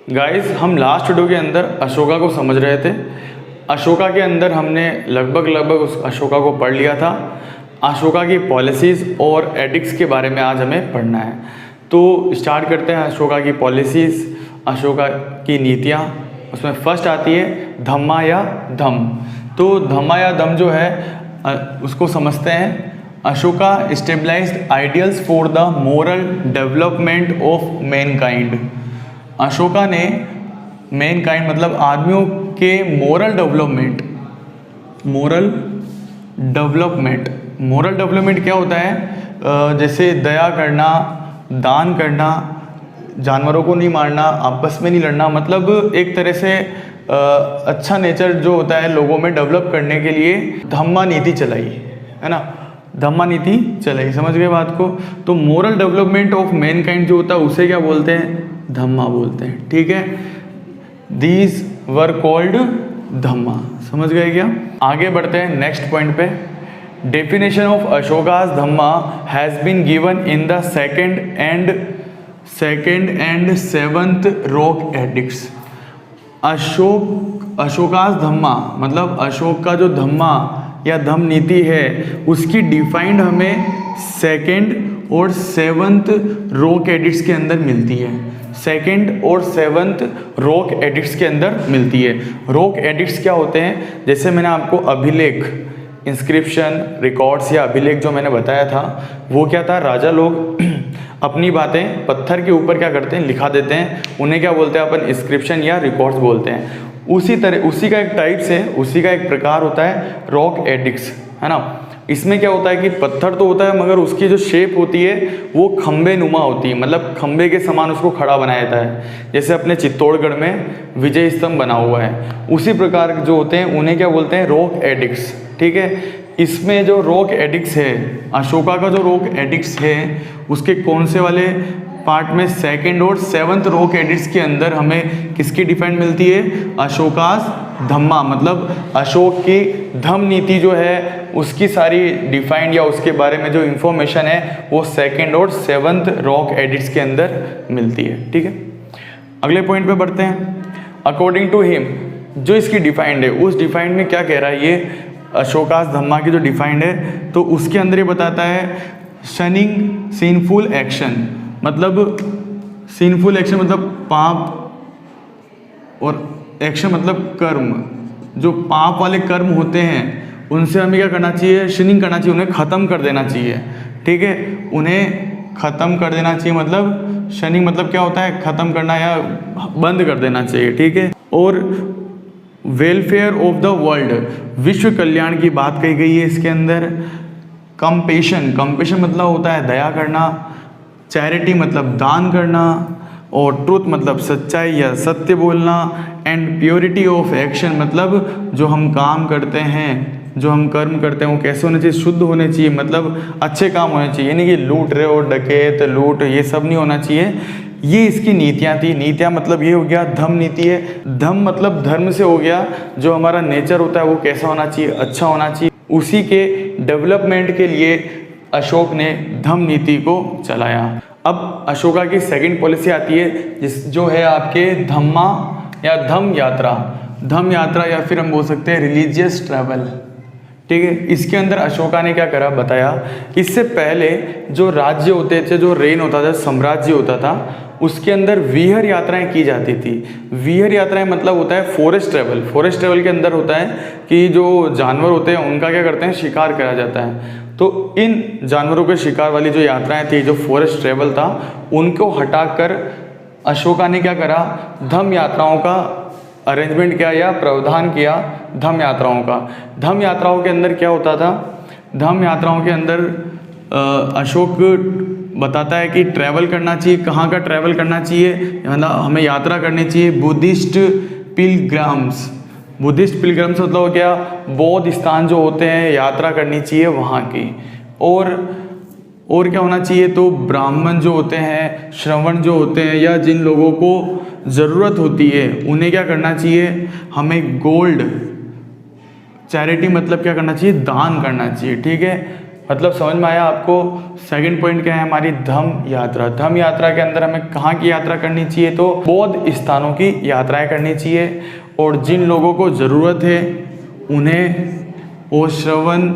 Guys, हम last video के अंदर अशोका को समझ रहे थे। अशोका के अंदर हमने लगभग उस अशोका को पढ़ लिया था। अशोका की पॉलिसीज़ और एडिक्ट्स के बारे में आज हमें पढ़ना है। तो स्टार्ट करते हैं अशोका की पॉलिसीज़, अशोका की नीतियाँ। उसमें फर्स्ट आती है धम्मा या धम। तो धम्मा या धम जो है उसको समझते हैं। Ashoka stabilised ideals for the moral development of mankind. Ashoka ने मैनकाइंड मतलब आदमियों के मोरल डेवलपमेंट क्या होता है? जैसे दया करना, दान करना, जानवरों को नहीं मारना, आपस में नहीं लड़ना, मतलब एक तरह से अच्छा नेचर जो होता है लोगों में डेवलप करने के लिए धम्मा नीति चलाई है ना। धम्मा नीति चलाई, समझ गए बात को। तो मोरल डेवलपमेंट ऑफ मैनकाइंड जो होता है उसे क्या बोलते हैं? धम्मा बोलते हैं। ठीक है, दीज वर कॉल्ड धम्मा। समझ गए क्या? आगे बढ़ते हैं नेक्स्ट पॉइंट पे। Definition of Ashoka's dhamma has been given in the second and seventh rock edicts. Ashoka's dhamma मतलब अशोक का जो धम्मा या धम्म नीति है उसकी डिफाइंड हमें सेकंड और सेवंथ रॉक एडिक्ट्स के अंदर मिलती है। सेकंड और सेवंथ रॉक एडिक्ट्स के अंदर मिलती है। रॉक एडिक्ट्स क्या होते हैं? जैसे मैंने आपको अभिलेख, इंस्क्रिप्शन, रिकॉर्ड्स या अभिलेख जो मैंने बताया था वो क्या था? राजा लोग अपनी बातें पत्थर के ऊपर क्या करते हैं? लिखा देते हैं। उन्हें क्या बोलते हैं अपन? इंस्क्रिप्शन या रिकॉर्ड्स बोलते हैं। उसी का एक टाइप्स है, उसी का एक प्रकार होता है रॉक एडिक्ट्स, है ना। इसमें क्या होता है कि पत्थर तो होता है मगर उसकी जो शेप होती है वो खंबे नुमा होती है, मतलब खंबे के समान उसको खड़ा बनाया जाता है। जैसे अपने चित्तौड़गढ़ में विजय स्तंभ बना हुआ है, उसी प्रकार जो होते हैं उन्हें क्या बोलते हैं? Rock addicts. ठीक है, इसमें जो रॉक एडिक्ट्स है, अशोका का जो रॉक एडिक्ट्स है उसके कौन से वाले पार्ट में? सेकंड और सेवंथ रॉक एडिक्ट्स के अंदर हमें किसकी डिफाइंड मिलती है? अशोकास धम्मा मतलब अशोक की धम्म नीति जो है उसकी सारी डिफाइंड या उसके बारे में जो इंफॉर्मेशन है वो सेकंड और सेवंथ रॉक एडिक्ट्स के अंदर मिलती है। ठीक है, अगले पॉइंट पे बढ़ते हैं। अकॉर्डिंग टू हिम, जो इसकी डिफाइंड है उस डिफाइंड में क्या कह रहा है ये? अशोकास धम्मा की जो डिफाइंड है तो उसके अंदर ये बताता है शनिंग सिनफुल एक्शन, मतलब सिनफुल एक्शन मतलब पाप, और एक्शन मतलब कर्म। जो पाप वाले कर्म होते हैं उनसे हमें क्या करना चाहिए? शनिंग करना चाहिए, उन्हें ख़त्म कर देना चाहिए। ठीक है, उन्हें ख़त्म कर देना चाहिए, मतलब शनिंग मतलब क्या होता है? ख़त्म करना या बंद कर देना चाहिए। ठीक है, और वेलफेयर ऑफ द वर्ल्ड, विश्व कल्याण की बात कही गई है इसके अंदर। कंपेशन मतलब होता है दया करना। चैरिटी मतलब दान करना, और ट्रूथ मतलब सच्चाई या सत्य बोलना। एंड प्योरिटी ऑफ एक्शन मतलब जो हम काम करते हैं, जो हम कर्म करते हैं वो कैसे होने चाहिए? शुद्ध होने चाहिए, मतलब अच्छे काम होने चाहिए, यानी कि लूट रहे हो, डकैत, लूट, ये सब नहीं होना चाहिए। ये इसकी नीतियाँ थी। नीतियाँ मतलब ये हो गया धम्म नीति है। धम्म मतलब धर्म से हो गया, जो हमारा नेचर होता है वो कैसा होना चाहिए? अच्छा होना चाहिए। उसी के डेवलपमेंट के लिए अशोक ने धम्म नीति को चलाया। अब अशोका की सेकंड पॉलिसी आती है जो है आपके धम्मा या धम्म यात्रा या फिर हम बोल सकते हैं रिलीजियस ट्रैवल। ठीक है, इसके अंदर अशोका ने क्या करा बताया? इससे पहले जो राज्य होते थे, जो रेन होता था, साम्राज्य होता था, उसके अंदर विहर यात्राएं की जाती थी। विहर यात्राएं मतलब होता है फॉरेस्ट ट्रैवल के अंदर होता है कि जो जानवर होते हैं उनका क्या करते हैं? शिकार करा जाता है। तो इन जानवरों के शिकार वाली जो यात्राएं थी, जो फॉरेस्ट ट्रैवल था, उनको हटाकर अशोका ने क्या करा? धम्म यात्राओं का अरेंजमेंट किया या प्रावधान किया धम्म यात्राओं का। धम्म यात्राओं के अंदर क्या होता था? धम्म यात्राओं के अंदर अशोक बताता है कि ट्रैवल करना चाहिए। कहाँ का ट्रैवल करना चाहिए? मतलब हमें यात्रा करनी चाहिए बुद्धिस्ट पिलग्रम्स मतलब क्या? बौद्ध स्थान जो होते हैं यात्रा करनी चाहिए वहाँ की। और क्या होना चाहिए? तो ब्राह्मण जो होते हैं, श्रवण जो होते हैं, या जिन लोगों को ज़रूरत होती है उन्हें क्या करना चाहिए? हमें गोल्ड, चैरिटी मतलब क्या करना चाहिए? दान करना चाहिए। ठीक है, मतलब समझ में आया आपको। सेकंड पॉइंट क्या है हमारी, धम्म यात्रा। धम्म यात्रा के अंदर हमें कहाँ की यात्रा करनी चाहिए, तो बौद्ध स्थानों की यात्राएं करनी चाहिए, और जिन लोगों को ज़रूरत है उन्हें और श्रवण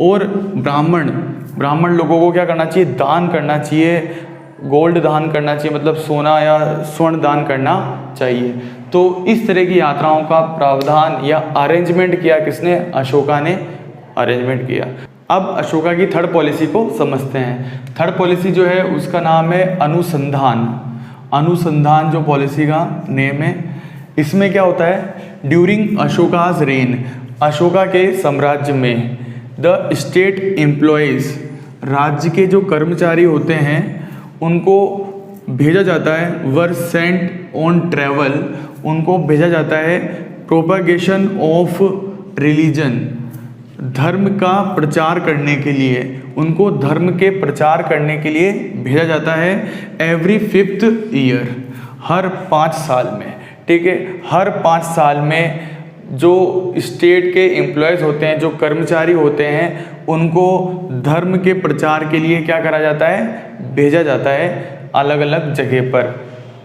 और ब्राह्मण लोगों को क्या करना चाहिए, दान करना चाहिए, गोल्ड दान करना चाहिए, मतलब सोना या स्वर्ण दान करना चाहिए। तो इस तरह की यात्राओं का प्रावधान या अरेंजमेंट किया किसने, अशोका ने अरेंजमेंट किया। अब अशोका की थर्ड पॉलिसी को समझते हैं। थर्ड पॉलिसी जो है उसका नाम है अनुसंधान जो पॉलिसी का नेम है। इसमें क्या होता है, ड्यूरिंग अशोकाज रेन, अशोका के साम्राज्य में द स्टेट एम्प्लॉयज़, राज्य के जो कर्मचारी होते हैं उनको भेजा जाता है, वर सेंट ऑन ट्रैवल, उनको भेजा जाता है प्रोपागेशन ऑफ रिलीजन, धर्म का प्रचार करने के लिए, उनको धर्म के प्रचार करने के लिए भेजा जाता है एवरी 5th ईयर, हर 5 साल में। ठीक है, हर 5 साल में जो स्टेट के एम्प्लॉयज़ होते हैं, जो कर्मचारी होते हैं, उनको धर्म के प्रचार के लिए क्या करा जाता है, भेजा जाता है अलग अलग जगह पर।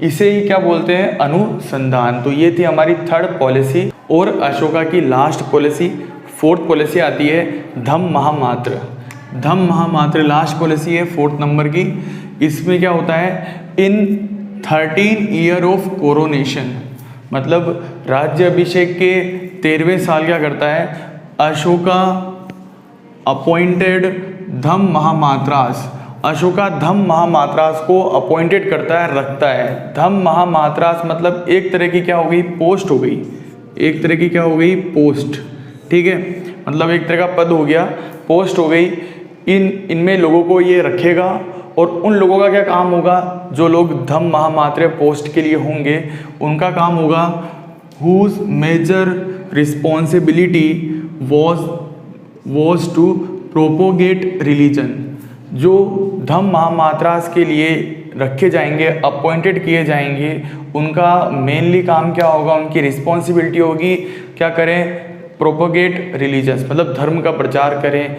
इसे ही क्या बोलते हैं, अनुसंधान। तो ये थी हमारी थर्ड पॉलिसी। और अशोका की लास्ट पॉलिसी, फोर्थ पॉलिसी आती है धम्म महामात्र। धम्म महामात्र लास्ट पॉलिसी है 4th नंबर की। इसमें क्या होता है, इन 13 ईयर ऑफ कोरोनेशन, मतलब राज्य अभिषेक के 13वें साल क्या करता है, अशोका अपॉइंटेड धम्म महामात्रास, अशोका धम्म महामात्रास को अपॉइंटेड करता है, रखता है। धम्म महामात्रास मतलब एक तरह की क्या हो गई, पोस्ट हो गई, एक तरह की क्या हो गई, पोस्ट। ठीक है, मतलब एक तरह का पद हो गया, पोस्ट हो गई। इनमें लोगों को ये रखेगा, और उन लोगों का क्या काम होगा, जो लोग धम्म महामात्र पोस्ट के लिए होंगे, उनका काम होगा whose major responsibility was to propagate religion. जो धम्म महामात्रास के लिए रखे जाएंगे, अपॉइंटेड किए जाएंगे, उनका मेनली काम क्या होगा, उनकी रिस्पॉन्सिबिलिटी होगी क्या करें, प्रोपोगेट रिलीजन्स, मतलब धर्म का प्रचार करें।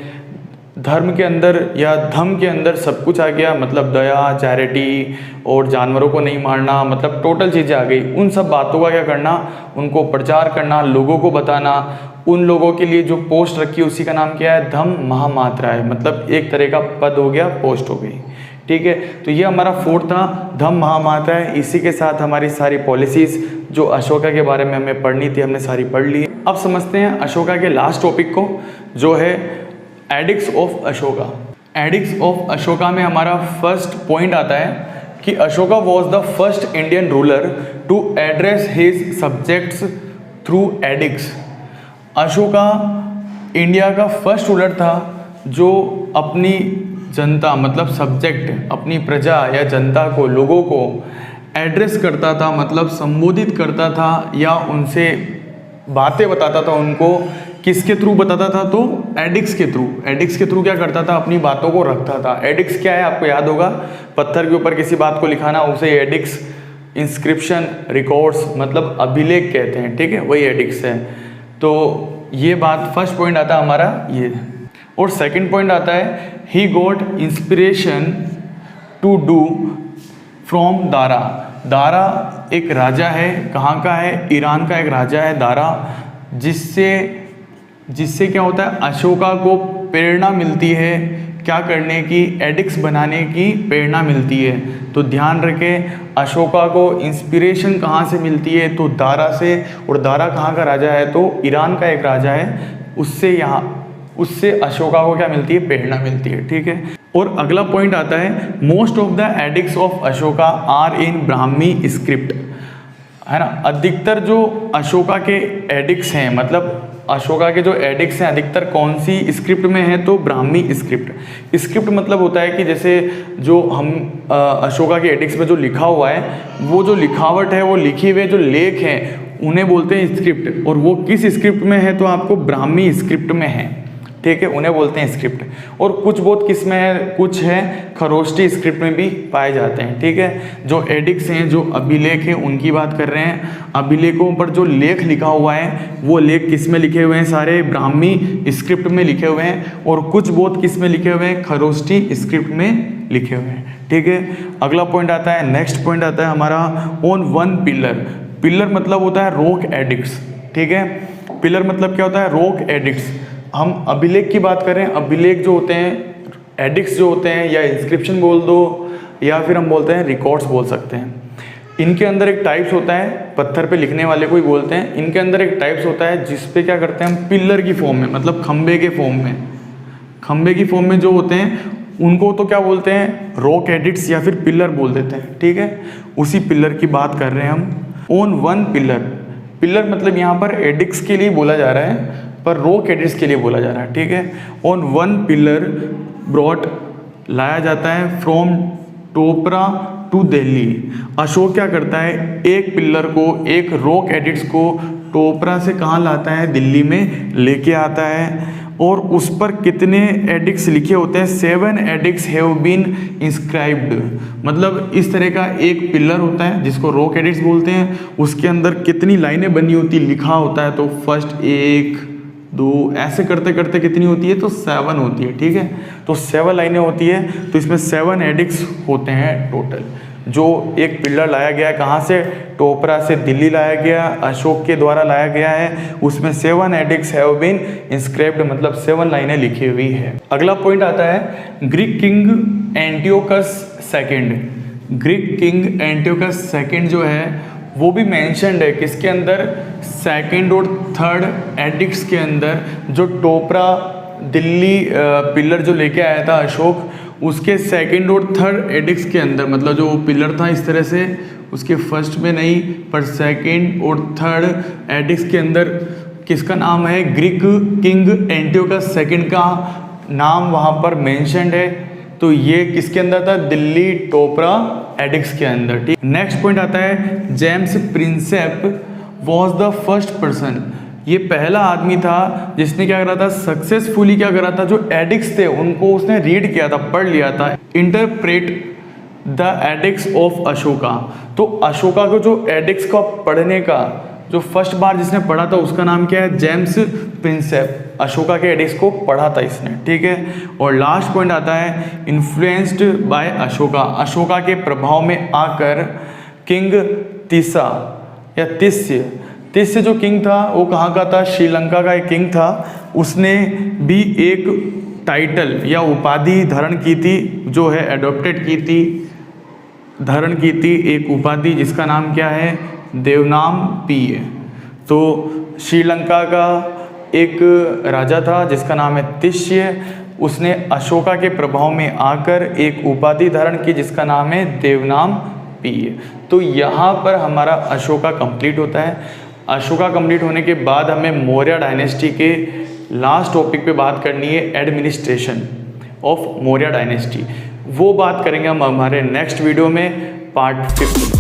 धर्म के अंदर या धम्म के अंदर सब कुछ आ गया, मतलब दया, चैरिटी और जानवरों को नहीं मारना, मतलब टोटल चीज़ें आ गई। उन सब बातों का क्या करना, उनको प्रचार करना, लोगों को बताना। उन लोगों के लिए जो पोस्ट रखी है उसी का नाम क्या है, धम्म महामात्रा है, मतलब एक तरह का पद हो गया, पोस्ट हो गई। ठीक है, तो ये हमारा 4th था, धम्म महामात्रा है। इसी के साथ हमारी सारी पॉलिसीज़ जो अशोका के बारे में हमें पढ़नी थी हमने सारी पढ़ ली। अब समझते हैं अशोका के लास्ट टॉपिक को, जो है edicts of Ashoka. Edicts of Ashoka में हमारा फर्स्ट पॉइंट आता है कि Ashoka was the first Indian ruler to address his subjects through edicts. Ashoka India का फर्स्ट रूलर था जो अपनी जनता, मतलब सब्जेक्ट, अपनी प्रजा या जनता को, लोगों को एड्रेस करता था, मतलब संबोधित करता था या उनसे बातें बताता था। उनको किसके थ्रू बताता था, तो एडिक्ट्स के थ्रू। एडिक्ट्स के थ्रू क्या करता था, अपनी बातों को रखता था। एडिक्ट्स क्या है, आपको याद होगा, पत्थर के ऊपर किसी बात को लिखाना, उसे एडिक्ट्स, इंस्क्रिप्शन, रिकॉर्ड्स, मतलब अभिलेख कहते हैं। ठीक है, वही एडिक्ट्स है। तो ये बात, फर्स्ट पॉइंट आता है हमारा ये। और सेकंड पॉइंट आता है he got inspiration to do from Dara. Dara एक राजा है, कहाँ का है, ईरान का एक राजा है दारा, जिससे क्या होता है, अशोका को प्रेरणा मिलती है क्या करने की, एडिक्ट्स बनाने की प्रेरणा मिलती है। तो ध्यान रखें, अशोका को इंस्पिरेशन कहाँ से मिलती है, तो दारा से। और दारा कहाँ का राजा है, तो ईरान का एक राजा है, उससे अशोका को क्या मिलती है, प्रेरणा मिलती है। ठीक है, और अगला पॉइंट आता है most of the edicts of Ashoka are in Brahmi script, है ना। अधिकतर जो अशोका के एडिक्ट्स हैं, मतलब अशोका के जो एडिक्ट्स हैं, अधिकतर कौन सी स्क्रिप्ट में है, तो ब्राह्मी स्क्रिप्ट। स्क्रिप्ट मतलब होता है कि जैसे जो हम अशोका के एडिक्ट्स में जो लिखा हुआ है, वो जो लिखावट है, वो लिखे हुए जो लेख हैं, उन्हें बोलते हैं स्क्रिप्ट। और वो किस स्क्रिप्ट में है, तो आपको ब्राह्मी स्क्रिप्ट में है। ठीक है, उन्हें बोलते हैं स्क्रिप्ट। और कुछ बहुत किस में है, कुछ है खरोष्टी स्क्रिप्ट में भी पाए जाते हैं। ठीक है, जो एडिक्स हैं, जो अभिलेख हैं, उनकी बात कर रहे हैं। अभिलेखों पर जो लेख लिखा हुआ है वो लेख किस में लिखे हुए हैं, सारे ब्राह्मी स्क्रिप्ट में लिखे हुए हैं। और कुछ बहुत किस में लिखे हुए हैं, खरोष्टी स्क्रिप्ट में लिखे हुए हैं। ठीक है, अगला पॉइंट आता है, नेक्स्ट पॉइंट आता है हमारा ऑन वन पिलर। पिलर मतलब होता है रॉक एडिक्ट्स। ठीक है, पिलर मतलब क्या होता है, रॉक एडिक्ट्स। हम अभिलेख की बात करें, अभिलेख जो होते हैं, एडिक्ट्स जो होते हैं, या इंस्क्रिप्शन बोल दो या फिर हम बोलते हैं रिकॉर्ड्स बोल सकते हैं। इनके अंदर एक टाइप्स होता है, पत्थर पे लिखने वाले को ही बोलते हैं। इनके अंदर एक टाइप्स होता है जिस पे क्या करते हैं हम, पिलर की फॉर्म में, मतलब खंबे के फॉर्म में, खंबे की फॉर्म में जो होते हैं उनको तो क्या बोलते हैं, रॉक एडिक्ट्स या फिर पिलर बोल देते हैं। ठीक है, उसी पिलर की बात कर रहे हैं हम। ऑन वन पिलर, पिलर मतलब यहाँ पर एडिक्ट्स के लिए बोला जा रहा है, पर रॉक एडिक्ट्स के लिए बोला जा रहा है। ठीक है, ऑन वन पिलर ब्रॉट लाया जाता है फ्रॉम टोपरा टू दिल्ली। अशोक क्या करता है, एक पिलर को, एक रॉक एडिक्ट्स को टोपरा से कहाँ लाता है, दिल्ली में लेके आता है। और उस पर कितने एडिक्ट्स लिखे होते हैं, 7 एडिक्ट्स हैव बीन इंस्क्राइब्ड। मतलब इस तरह का एक पिलर होता है जिसको रॉक एडिक्ट्स बोलते हैं, उसके अंदर कितनी लाइनें बनी होती, लिखा होता है। तो फर्स्ट 1 2 ऐसे करते करते कितनी होती है, तो 7 होती है। ठीक है, तो 7 लाइनें होती है, तो इसमें 7 एडिक्ट्स होते हैं टोटल। जो एक पिलर लाया गया है, कहाँ से, टोपरा से दिल्ली लाया गया, अशोक के द्वारा लाया गया है, उसमें 7 एडिक्ट्स हैव बीन इंस्क्राइब्ड, मतलब 7 लाइनें लिखी हुई है। अगला पॉइंट आता है Greek king Antiochus second. Greek king Antiochus second जो है वो भी मेंशन्ड है किसके अंदर, सेकेंड और थर्ड एडिक्ट्स के अंदर। जो टोपरा दिल्ली पिलर जो लेके आया था अशोक, उसके सेकंड और थर्ड एडिक्ट्स के अंदर, मतलब जो पिलर था इस तरह से, उसके फर्स्ट में नहीं पर सेकंड और थर्ड एडिक्ट्स के अंदर किसका नाम है, ग्रीक किंग एंटियोकस सेकंड का नाम वहाँ पर मेंशन्ड है। तो ये किसके अंदर था, दिल्ली टोपरा एडिक्ट्स के अंदर। ठीक, नेक्स्ट पॉइंट आता है James Prinsep was the first person. ये पहला आदमी था जिसने क्या करा था, सक्सेसफुली क्या करा था, जो एडिक्ट्स थे उनको उसने रीड किया था, पढ़ लिया था। Interpret the edicts of Ashoka. तो अशोका को जो एडिक्ट्स का पढ़ने का जो फर्स्ट बार जिसने पढ़ा था उसका नाम क्या है, जेम्स प्रिंसेप। अशोका के एडिक्ट्स को पढ़ा था इसने। ठीक है, और लास्ट पॉइंट आता है इन्फ्लुएंस्ड बाय अशोका। अशोका के प्रभाव में आकर किंग तिसा या तिस्य जो किंग था वो कहाँ का था, श्रीलंका का एक किंग था। उसने भी एक टाइटल या उपाधि धारण की थी, जो है एडॉप्टेड की थी, धारण की थी एक उपाधि जिसका नाम क्या है, देवनाम पीए। तो श्रीलंका का एक राजा था जिसका नाम है तिस्य। उसने अशोका के प्रभाव में आकर एक उपाधि धारण की जिसका नाम है देवनाम पीए। तो यहाँ पर हमारा अशोका कंप्लीट होता है। अशोका कंप्लीट होने के बाद हमें मौर्य डायनेस्टी के लास्ट टॉपिक पे बात करनी है, एडमिनिस्ट्रेशन ऑफ मौर्य डायनेस्टी। वो बात करेंगे हम हमारे नेक्स्ट वीडियो में, पार्ट 5।